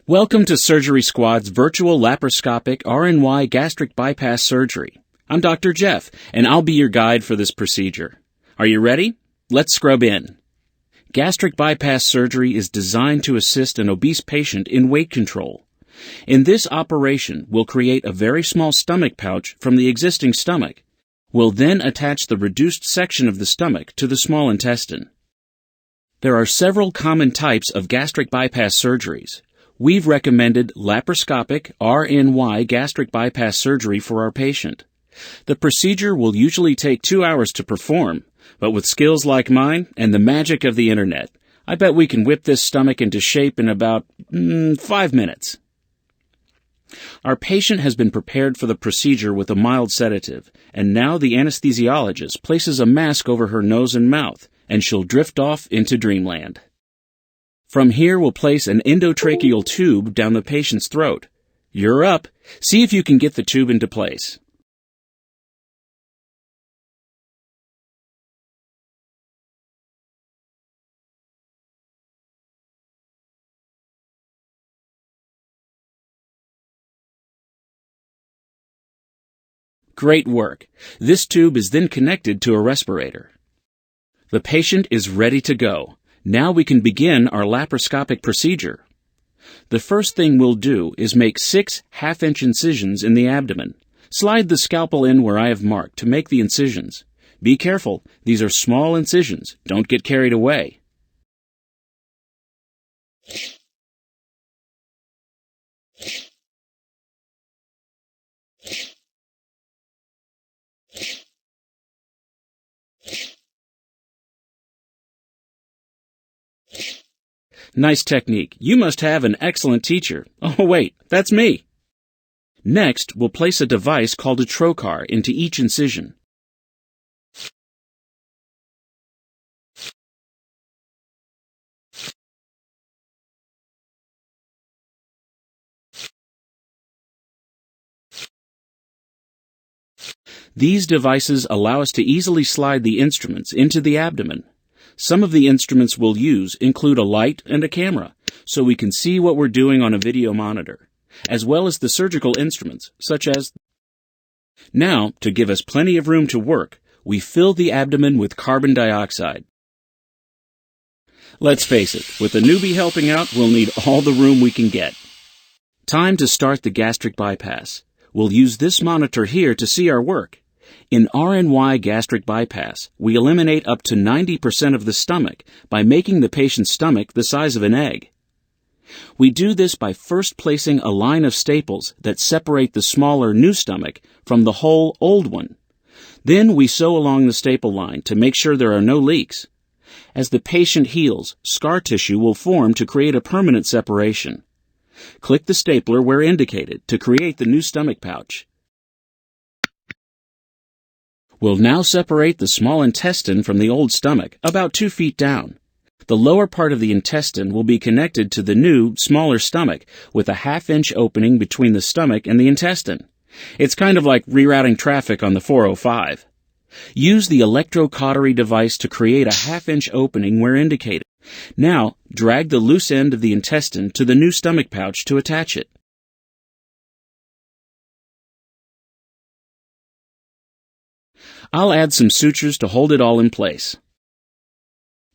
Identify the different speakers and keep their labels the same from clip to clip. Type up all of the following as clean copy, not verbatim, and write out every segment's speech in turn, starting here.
Speaker 1: Welcome to Surgery Squad's virtual laparoscopic RNY gastric bypass surgery. I'm Dr. Jeff, and I'll be your guide for this procedure. Are you ready? Let's scrub in. Gastric bypass surgery is designed to assist an obese patient in weight control. In this operation, we'll create a very small stomach pouch from the existing stomach. We'll then attach the reduced section of the stomach to the small intestine. There are several common types of gastric bypass surgeries. We've recommended laparoscopic RNY gastric bypass surgery for our patient. The procedure will usually take 2 hours to perform, but with skills like mine and the magic of the internet, I bet we can whip this stomach into shape in about 5 minutes. Our patient has been prepared for the procedure with a mild sedative, and now the anesthesiologist places a mask over her nose and mouth, and she'll drift off into dreamland. From here, we'll place an endotracheal tube down the patient's throat. You're up. See if you can get the tube into place. Great work. This tube is then connected to a respirator. The patient is ready to go. Now we can begin our laparoscopic procedure. The first thing we'll do is make 6 half-inch incisions in the abdomen. Slide the scalpel in where I have marked to make the incisions. Be careful, these are small incisions. Don't get carried away. Nice technique. You must have an excellent teacher. Oh, wait, that's me. Next, we'll place a device called a trocar into each incision. These devices allow us to easily slide the instruments into the abdomen. Some of the instruments we'll use include a light and a camera, so we can see what we're doing on a video monitor, as well as the surgical instruments, such as... Now, to give us plenty of room to work, we fill the abdomen with carbon dioxide. Let's face it, with a newbie helping out, we'll need all the room we can get. Time to start the gastric bypass. We'll use this monitor here to see our work. In RNY gastric bypass, we eliminate up to 90% of the stomach by making the patient's stomach the size of an egg. We do this by first placing a line of staples that separate the smaller new stomach from the whole old one. Then we sew along the staple line to make sure there are no leaks. As the patient heals, scar tissue will form to create a permanent separation. Click the stapler where indicated to create the new stomach pouch. We'll now separate the small intestine from the old stomach, about 2 feet down. The lower part of the intestine will be connected to the new, smaller stomach, with a half-inch opening between the stomach and the intestine. It's kind of like rerouting traffic on the 405. Use the electrocautery device to create a half-inch opening where indicated. Now, drag the loose end of the intestine to the new stomach pouch to attach it. I'll add some sutures to hold it all in place.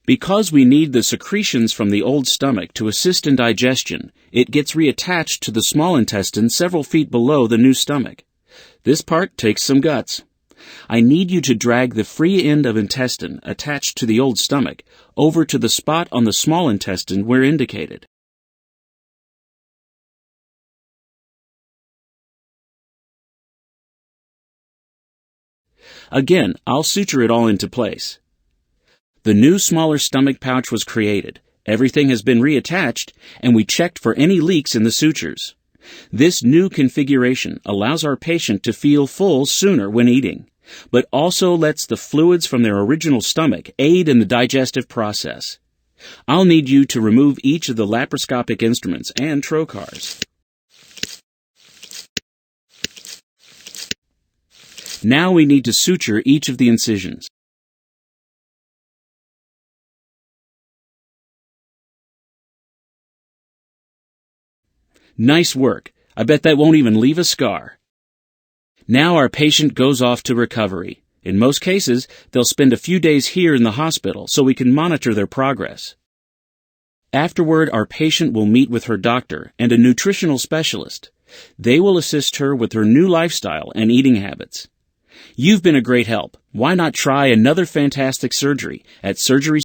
Speaker 1: Because we need the secretions from the old stomach to assist in digestion, it gets reattached to the small intestine several feet below the new stomach. This part takes some guts. I need you to drag the free end of intestine attached to the old stomach over to the spot on the small intestine where indicated. Again, I'll suture it all into place. The new smaller stomach pouch was created, everything has been reattached, and we checked for any leaks in the sutures. This new configuration allows our patient to feel full sooner when eating, but also lets the fluids from their original stomach aid in the digestive process. I'll need you to remove each of the laparoscopic instruments and trocars. Now we need to suture each of the incisions. Nice work. I bet that won't even leave a scar. Now our patient goes off to recovery. In most cases, they'll spend a few days here in the hospital so we can monitor their progress. Afterward, our patient will meet with her doctor and a nutritional specialist. They will assist her with her new lifestyle and eating habits. You've been a great help. Why not try another fantastic surgery at Surgery